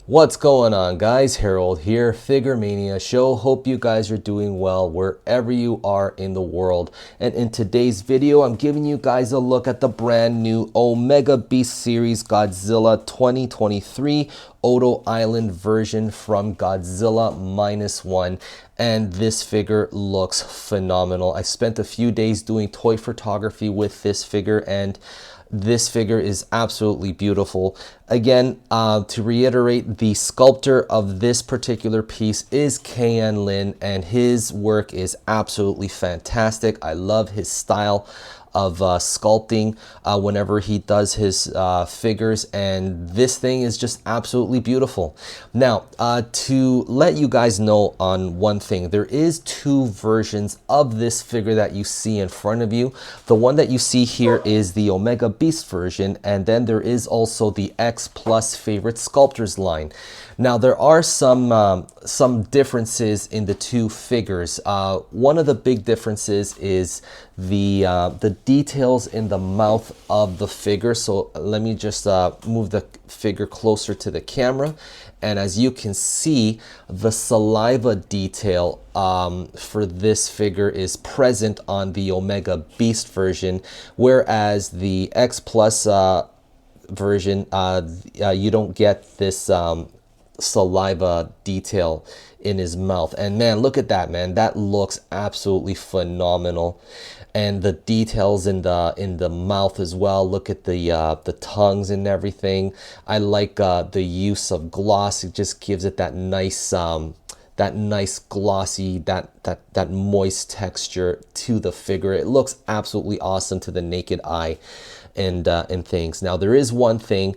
What's going on, guys? Harold here, Figuremania Show. Hope you guys are doing well wherever you are in the world. And in today's video, I'm giving you guys a look at the brand new Omega Beast Series Godzilla 2023 Odo Island version from Godzilla Minus One. And this figure looks phenomenal. I spent a few days doing toy photography with this figure, and this figure is absolutely beautiful. Again, to reiterate, the sculptor of this particular piece is K.N. Lin, and his work is absolutely fantastic. I love his style of sculpting whenever he does his figures, and this thing is just absolutely beautiful. Now, to let you guys know on one thing, there is two versions of this figure that you see in front of you. The one that you see here is the Omega Beast version, and then there is also the X Plus Favorite Sculptors line. Now, there are some differences in the two figures. One of the big differences is the details in the mouth of the figure. So let me just move the figure closer to the camera. And as you can see, the saliva detail for this figure is present on the Omega Beast version, whereas the X Plus version, you don't get this saliva detail in his mouth. And man, look at that, man. That looks absolutely phenomenal. And the details in the mouth as well. Look at the tongues and everything. I like the use of gloss. It just gives it that nice glossy, that moist texture to the figure. It looks absolutely awesome to the naked eye and things. Now, there is one thing,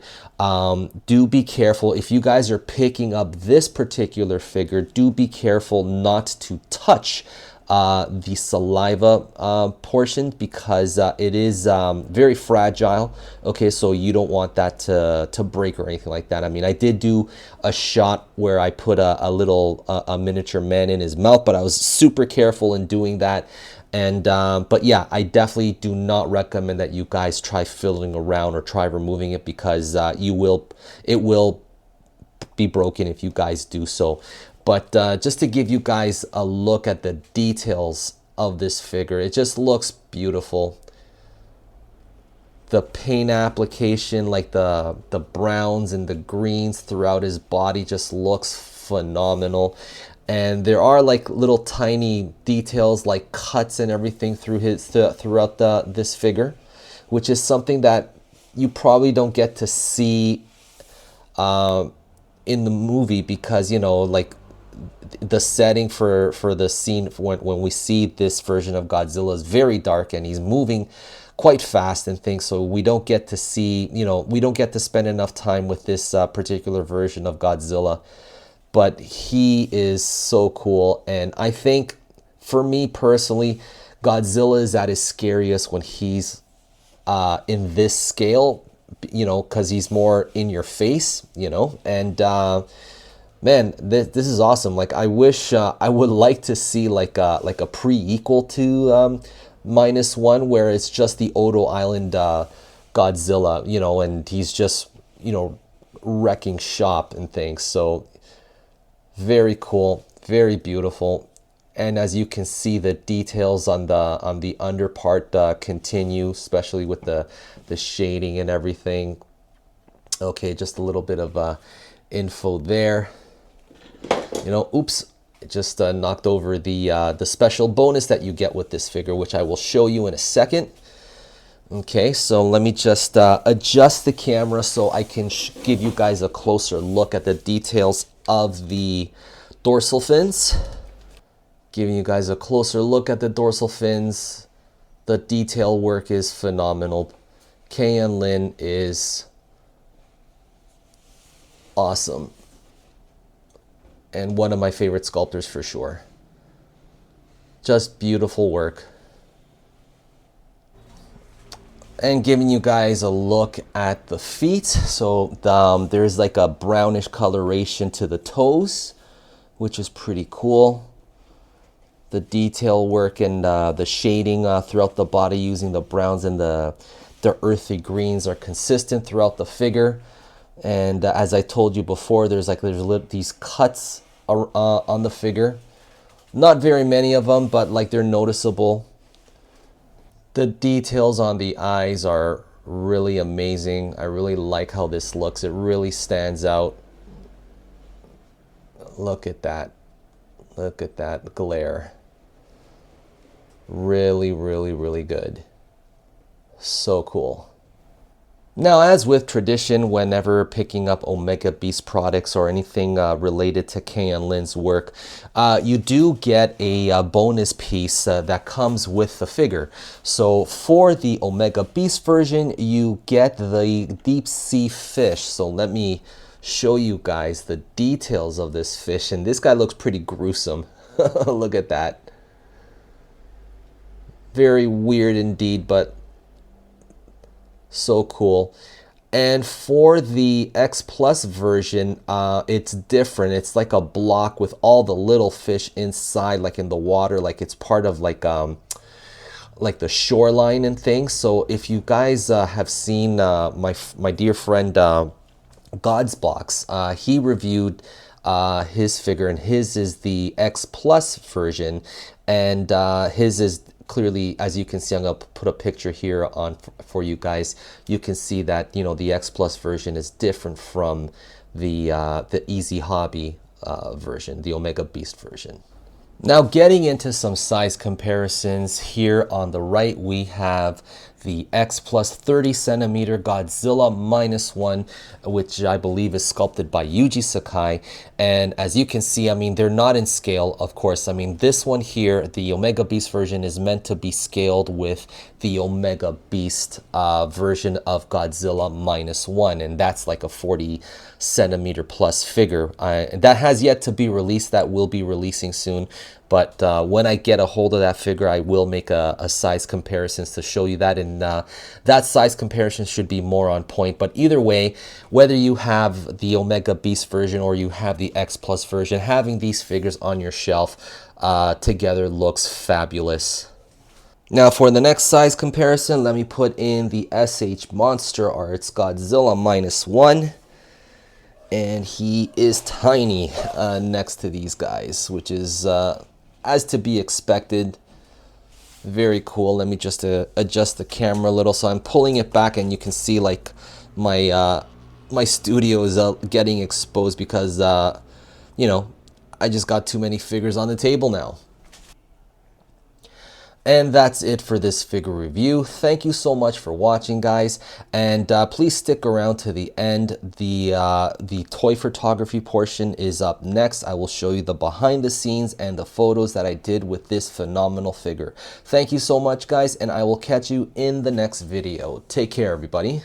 do be careful if you guys are picking up this particular figure. Do be careful not to touch the saliva portion, because it is very fragile. Okay, so you don't want that to break or anything like that. I mean, I did do a shot where I put a miniature man in his mouth, but I was super careful in doing that. And but yeah, I definitely do not recommend that you guys try fiddling around or try removing it, because it will be broken if you guys do so. But just to give you guys a look at the details of this figure, it just looks beautiful. The paint application, like the browns and the greens throughout his body, just looks phenomenal. And there are like little tiny details like cuts and everything throughout this figure, which is something that you probably don't get to see in the movie, because, you know, like the setting for the scene when we see this version of Godzilla is very dark, and he's moving quite fast and things, so we don't get to see, you know, we don't get to spend enough time with this particular version of Godzilla. But he is so cool, and I think, for me personally, Godzilla is at his scariest when he's in this scale, you know, because he's more in your face, you know. And man, this is awesome. Like, I wish I would like to see like a pre-equal to Minus One, where it's just the Odo Island Godzilla, you know, and he's just, you know, wrecking shop and things. So very cool, very beautiful. And as you can see, the details on the under part continue, especially with the shading and everything. Okay, just a little bit of info there. You know, oops, it just knocked over the special bonus that you get with this figure, which I will show you in a second. Okay, so let me just adjust the camera so I can give you guys a closer look at the details of the dorsal fins. Giving you guys a closer look at the dorsal fins. The detail work is phenomenal. K.N. Lin is awesome, and one of my favorite sculptors for sure. Just beautiful work. And giving you guys a look at the feet. So there's like a brownish coloration to the toes, which is pretty cool. The detail work and the shading throughout the body using the browns and the earthy greens are consistent throughout the figure. And as I told you before, there's these cuts on the figure. Not very many of them, but like they're noticeable. The details on the eyes are really amazing. I really like how this looks. It really stands out. Look at that. Look at that glare. Really, really, really good. So cool. Now, as with tradition, whenever picking up Omega Beast products or anything related to Kay and Lynn's work, you do get a bonus piece that comes with the figure. So for the Omega Beast version, you get the deep sea fish. So let me show you guys the details of this fish. And this guy looks pretty gruesome. Look at that. Very weird indeed, but so cool. And for the X Plus version, it's different. It's like a block with all the little fish inside, like in the water, like it's part of like the shoreline and things. So if you guys have seen my dear friend God's Box, he reviewed his figure, and his is the X Plus version, and his is clearly, as you can see, I'm gonna put a picture here on for you guys. You can see that, you know, the X Plus version is different from the Easy Hobby version, the Omega Beast version. Now, getting into some size comparisons, here on the right we have the X Plus 30 centimeter Godzilla -1, which I believe is sculpted by Yuji Sakai. And as you can see, I mean, they're not in scale, of course. I mean, this one here, the Omega Beast version, is meant to be scaled with the Omega Beast version of Godzilla -1, and that's like a 40 centimeter plus figure. That has yet to be released. That will be releasing soon. But when I get a hold of that figure, I will make a size comparisons to show you that, and that size comparison should be more on point. But either way, whether you have the Omega Beast version or you have the X Plus version, having these figures on your shelf together looks fabulous. Now for the next size comparison, let me put in the SH Monster Arts Godzilla -1. And he is tiny next to these guys, which is as to be expected. Very cool. Let me just adjust the camera a little. So I'm pulling it back, and you can see like my my studio is getting exposed because you know, I just got too many figures on the table now. And that's it for this figure review. Thank you so much for watching, guys, and please stick around to the end. The toy photography portion is up next. I will show you the behind the scenes and the photos that I did with this phenomenal figure. Thank you so much, guys, and I will catch you in the next video. Take care, everybody.